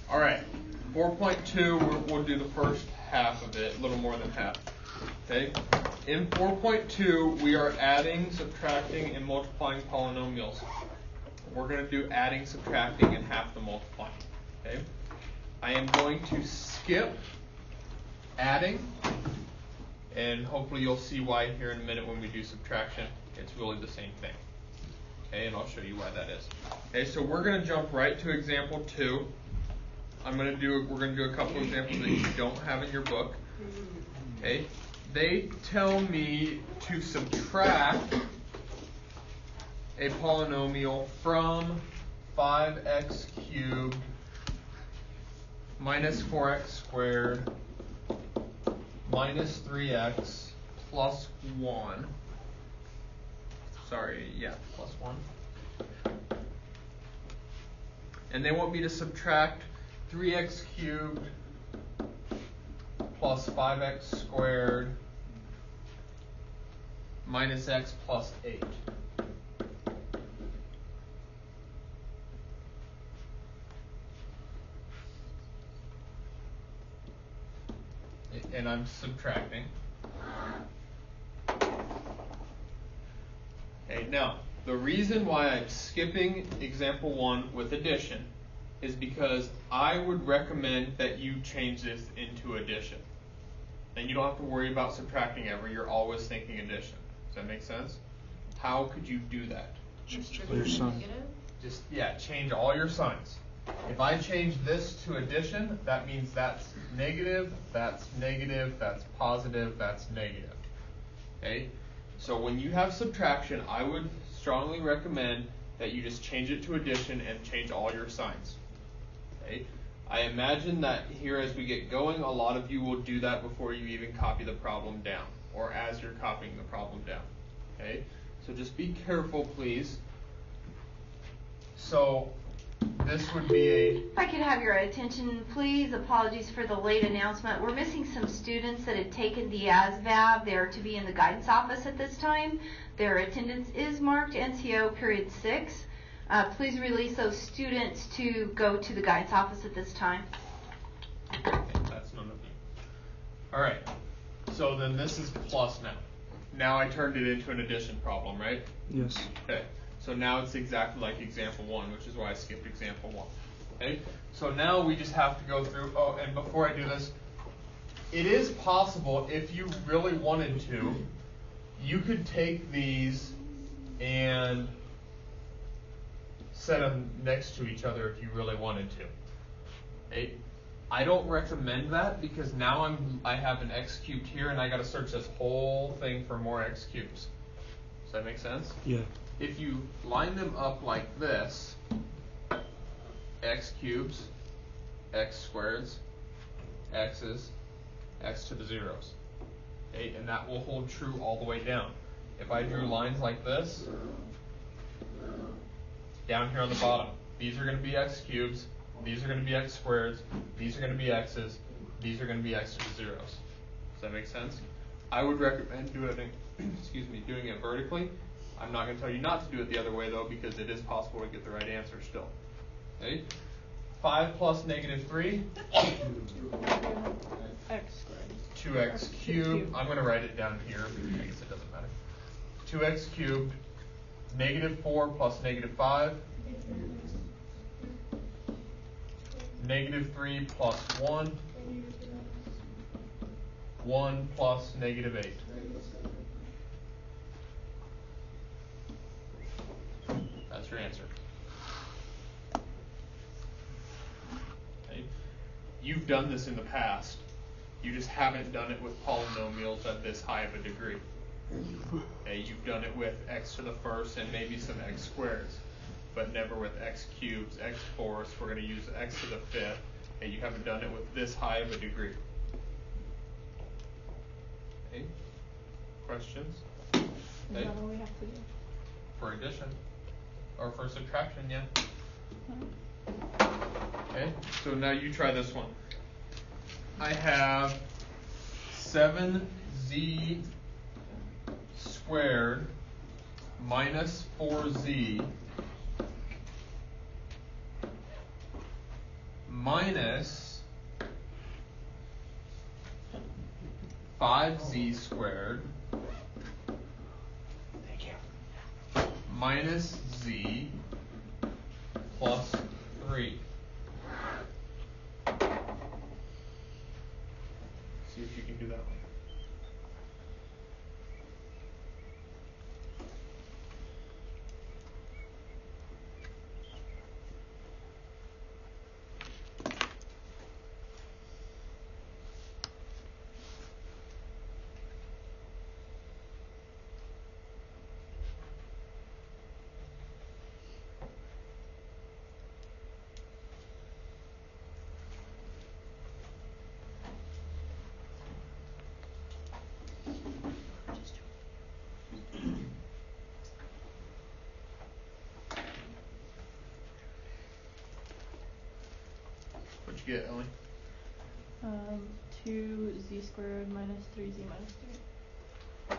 All right, 4.2, we'll do the first half of it, a little more than half. Okay, in 4.2, we are adding, subtracting, and multiplying polynomials. We're going to do adding, subtracting, and half the multiplying. Okay, I am going to skip adding, and hopefully you'll see why here in a minute when we do subtraction. It's really the same thing. Okay, and I'll show you why that is. Okay, so we're going to jump right to example 2. We're going to do a couple examples that you don't have in your book. Okay, they tell me to subtract a polynomial from 5x cubed minus 4x squared minus 3x plus 1. Sorry, yeah, plus 1. And they want me to subtract 3x cubed plus 5x squared minus x plus 8. And I'm subtracting. Okay, now, the reason why I'm skipping example 1 with addition is because I would recommend that you change this into addition. Then you don't have to worry about subtracting ever. You're always thinking addition. Does that make sense? How could you do that? Just change all your signs. If I change this to addition, that means that's negative, that's positive, that's negative. Okay? So when you have subtraction, I would strongly recommend that you just change it to addition and change all your signs. Okay? I imagine that here as we get going, a lot of you will do that before you even copy the problem down, or as you're copying the problem down. Okay? So just be careful, please. So this would be a... If I could have your attention, please. Apologies for the late announcement. We're missing some students that had taken the ASVAB. They're to be in the guidance office at this time. Their attendance is marked NCO period 6. Please release those students to go to the guidance office at this time. Okay, that's none of you. All right. So then this is plus now. Now I turned it into an addition problem, right? Yes. Okay. So now it's exactly like example 1, which is why I skipped example 1. Okay? So now we just have to go through, oh, and before I do this, it is possible, if you really wanted to, you could take these and set them next to each other if you really wanted to. Okay? I don't recommend that because now I have an x cubed here and I got to search this whole thing for more x cubes. Does that make sense? Yeah. If you line them up like this, x cubes, x squareds, x's, x to the zeros. Okay, and that will hold true all the way down. If I drew lines like this, down here on the bottom, these are going to be x cubes, these are going to be x squareds, these are going to be x's, these are going to be x to the zeros. Does that make sense? I would recommend doing it vertically. I'm not going to tell you not to do it the other way, though, because it is possible to get the right answer still. Okay? 5 plus negative 3. X squared. 2x cubed. I'm going to write it down here because I guess it doesn't matter. 2x cubed. Negative 4 plus negative 5. Negative 3 plus 1. 1 plus negative 8. That's your answer. Okay. You've done this in the past. You just haven't done it with polynomials at this high of a degree. Okay. You've done it with x to the first and maybe some x squareds, but never with x cubes, x fourths. We're going to use x to the fifth. Okay. You haven't done it with this high of a degree. Okay. Questions? Is that all we have to do? For addition. Or for subtraction, yeah. Okay, so now you try this one. I have 7z squared minus 4z minus 5z squared minus z plus 3. See if you can do that one. What'd you get, Ellie? 2z squared minus 3z minus 3.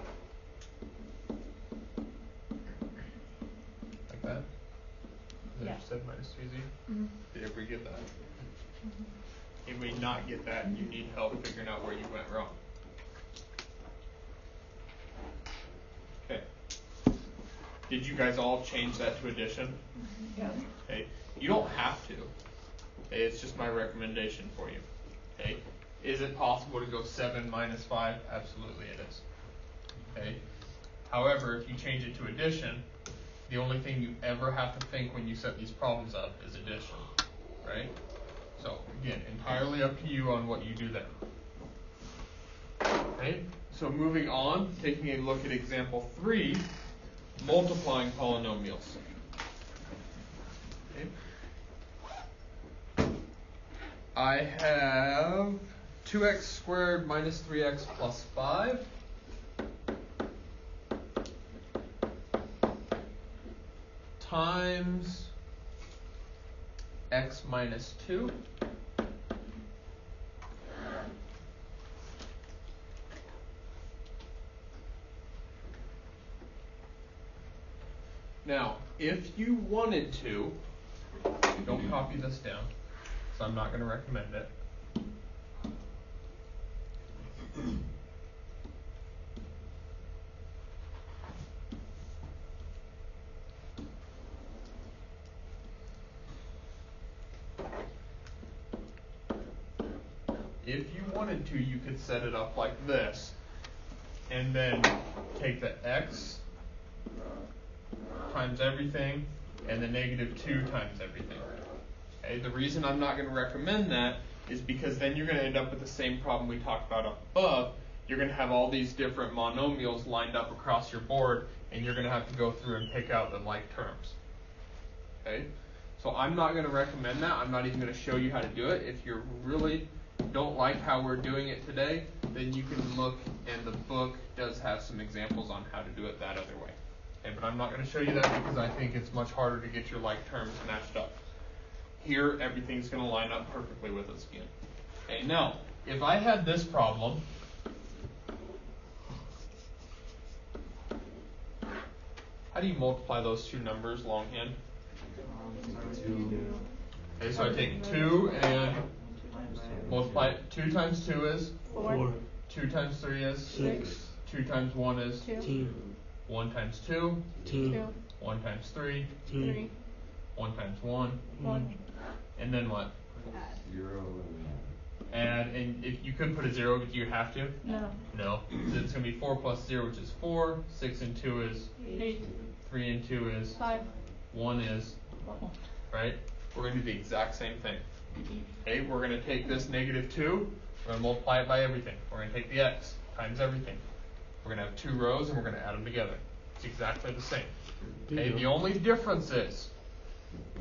Like that? Yeah. You said minus 3z? Mm-hmm. Did everybody get that? Mm-hmm. Anybody not get that and you need help figuring out where you went wrong? Okay. Did you guys all change that to addition? Yeah. Okay. You don't have to. Okay. It's just my recommendation for you. Okay. Is it possible to go 7 minus 5? Absolutely it is. Okay. However, if you change it to addition, the only thing you ever have to think when you set these problems up is addition. Right? So again, entirely up to you on what you do there. Okay. So moving on, taking a look at example 3, multiplying polynomials. Okay. I have 2x squared minus 3x plus 5 times x minus 2 Now, if you wanted to, don't copy this down, so I'm not going to recommend it. If you wanted to, you could set it up like this, and then take the x times everything, and the negative 2 times everything. Okay, the reason I'm not going to recommend that is because then you're going to end up with the same problem we talked about up above. You're going to have all these different monomials lined up across your board, and you're going to have to go through and pick out the like terms. Okay, so I'm not going to recommend that. I'm not even going to show you how to do it. If you really don't like how we're doing it today, then you can look, and the book does have some examples on how to do it that other way. Okay, but I'm not going to show you that because I think it's much harder to get your like terms matched up. Here, everything's going to line up perfectly with us again. Okay, now, if I had this problem, how do you multiply those two numbers longhand? Okay, so I take 2 and multiply it. 2 times 2 is? 4. 2 times 3 is? 6. 2 times 1 is? 2. 1 times 2? 2. 1 times 3? 3. 1 times 1? 1. And then what? Zero. Add, and if you could put a 0, but do you have to? No. No. So it's going to be 4 plus 0, which is 4. 6 and 2 is? 8. 3 and 2 is? 5. 1 is? 1. Right? We're going to do the exact same thing. Okay, we're going to take this negative 2, we're going to multiply it by everything. We're going to take the x times everything. We're going to have 2 rows and we're going to add them together. It's exactly the same. Okay, the only difference is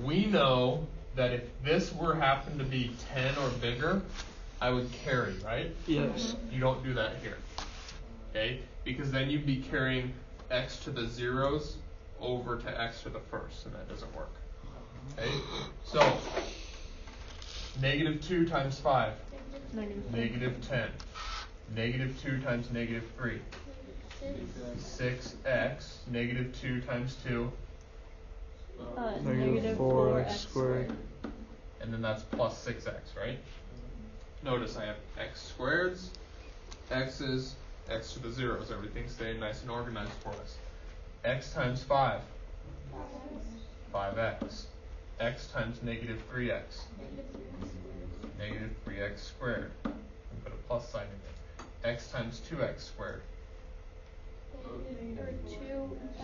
we know that if this were happened to be 10 or bigger, I would carry, right? Yes. You don't do that here. Okay? Because then you'd be carrying x to the zeros over to x to the first, and that doesn't work. Okay? So, negative 2 times 5. Negative 10. Negative 2 times negative 3. 6x. Negative 2 times 2. Negative 4x squared. And then that's plus 6x, right? Notice I have x squareds, x's, x to the zeros. Everything's staying nice and organized for us. X times 5, 5x. X times negative 3x, negative 3x squared. And put a plus sign in there. X times 2x squared.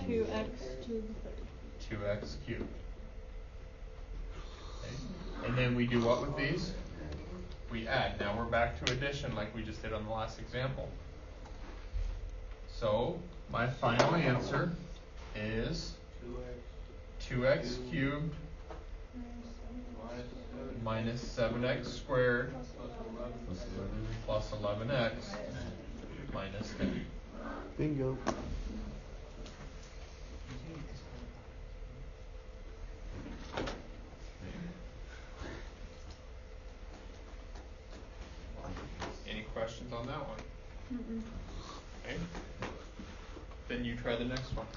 2x to the 3rd. 2x cubed. Okay. And then we do what with these? We add. Now we're back to addition like we just did on the last example. So my final answer is 2x cubed minus 7x squared plus 11x minus 10. Bingo. Any questions on that one? Mm-mm. Okay. Then you try the next one.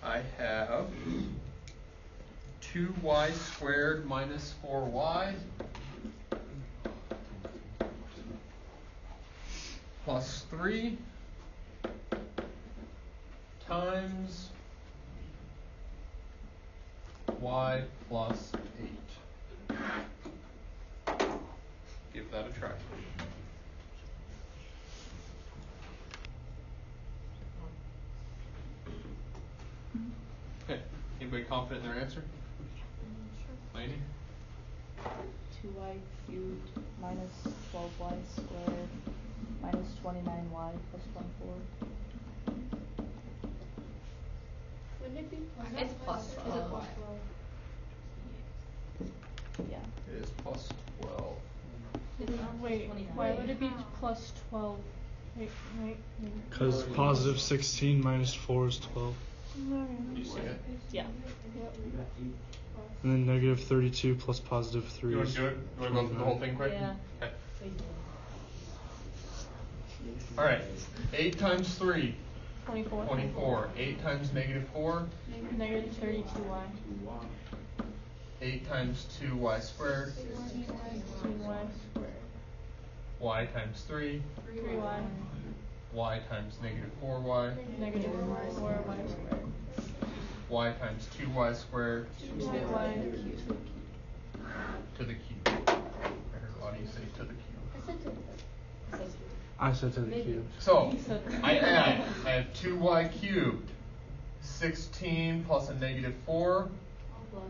I have 2y squared minus 4y plus 3 times y plus 8. Give that a try. Okay, anybody confident in their answer? Lady? 2y cubed minus 12y squared minus 29y plus 24. Wouldn't it be plus? It's plus 12. Is it plus 12? Yeah. It is plus 12. Wait, why would it be plus 12? Wait. Because positive 16 minus 4 is 12. You see it? Yeah. And then negative 32 plus positive 3 You want is to do it? You want to go through the whole thing quick? Yeah. Okay. Alright, 8 times 3, 24. 24. 8 times negative 4, Negative 32y. 8 times 2y squared, 16y squared. y times 3, 3y. y times negative 4y, Negative 4y squared. y times 2y squared 2y to the cube. I heard a lot of you say to the cube. I said to the cube. So, I have 2y cubed. 16 plus a negative 4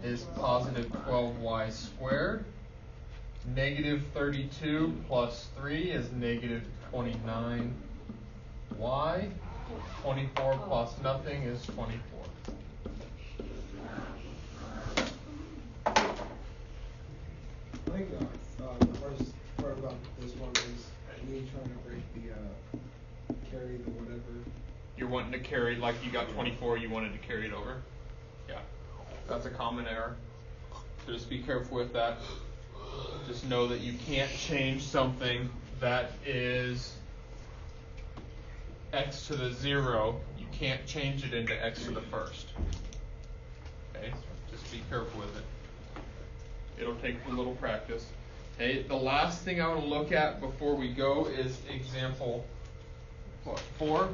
is positive 12y squared. Negative 32 plus 3 is negative 29y. 24 plus nothing is 24. I think the hardest part about this one is me trying to break the carry the whatever. You're wanting to carry, like you got 24, you wanted to carry it over? Yeah, that's a common error. So just be careful with that. Just know that you can't change something that is x to the 0. You can't change it into x to the first. Okay, just be careful with it. It'll take a little practice. Okay, the last thing I want to look at before we go is example 4.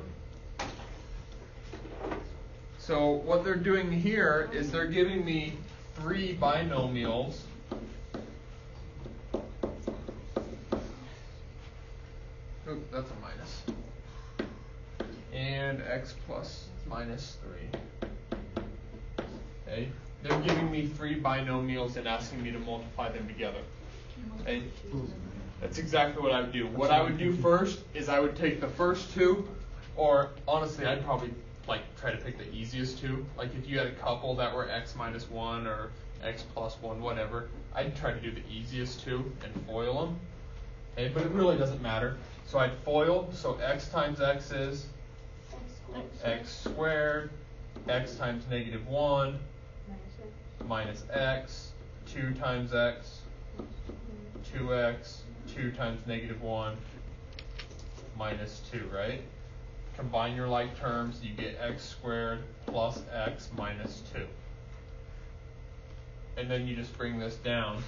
So what they're doing here is they're giving me 3 binomials. Oop, that's a minus. And x plus minus 3. Okay, they're giving me 3 binomials and asking me to multiply them together. Okay, that's exactly what I would do. What I would do first is I would take the first 2, or honestly, I'd probably try to pick the easiest 2. Like if you had a couple that were x minus 1 or x plus 1, whatever, I'd try to do the easiest 2 and FOIL them. Okay, but it really doesn't matter. So I'd FOIL, so x times x is x squared, x times negative 1 minus x, 2 times x, 2x, 2 times negative 1 minus 2, right? combine your like terms, you get x squared plus x minus 2. And then you just bring this down,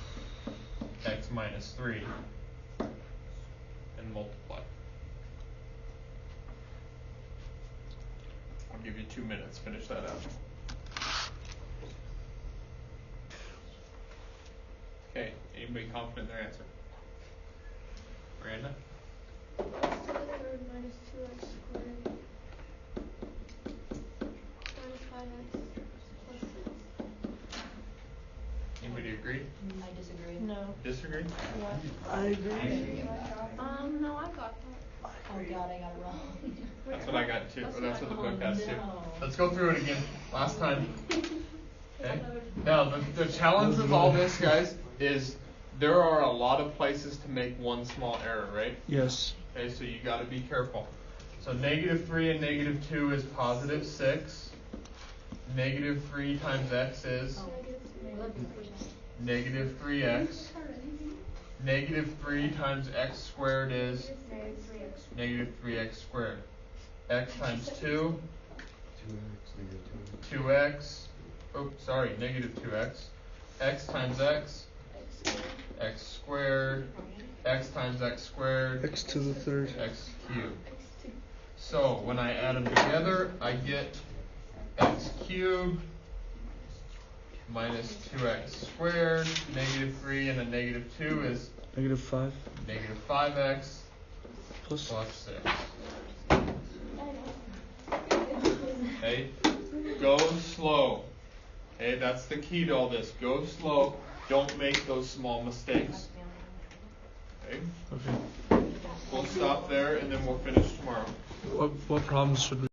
x minus 3, and multiply. I'll give you 2 minutes, finish that up. Okay, anybody confident in their answer? Miranda? X to the third minus 2x squared minus 5x plus 6. Anybody agree? I disagree. No. Disagree? Yeah. I agree. No, I got that. Oh god, I got it wrong. That's what I got too, or that's what the book Oh, has too. no. Let's go through it again, last time. Okay? Now, the challenge with all this, guys, is there are a lot of places to make one small error, right? Yes. Okay, so you gotta be careful. So -3 and -2 is positive 6. -3 times x is -3x. -3 times x squared is -3x squared. X times 2, 2x. Oh, sorry, -2x. X times x, x squared. X times x squared, X to the third. x cubed. So when I add them together, I get x cubed minus 2x squared, -3 and a -2 is -5 -5x plus. plus 6. Okay, go slow. Okay, that's the key to all this. Go slow. Don't make those small mistakes. Okay, Okay. we'll stop there and then we'll finish tomorrow. What problems should we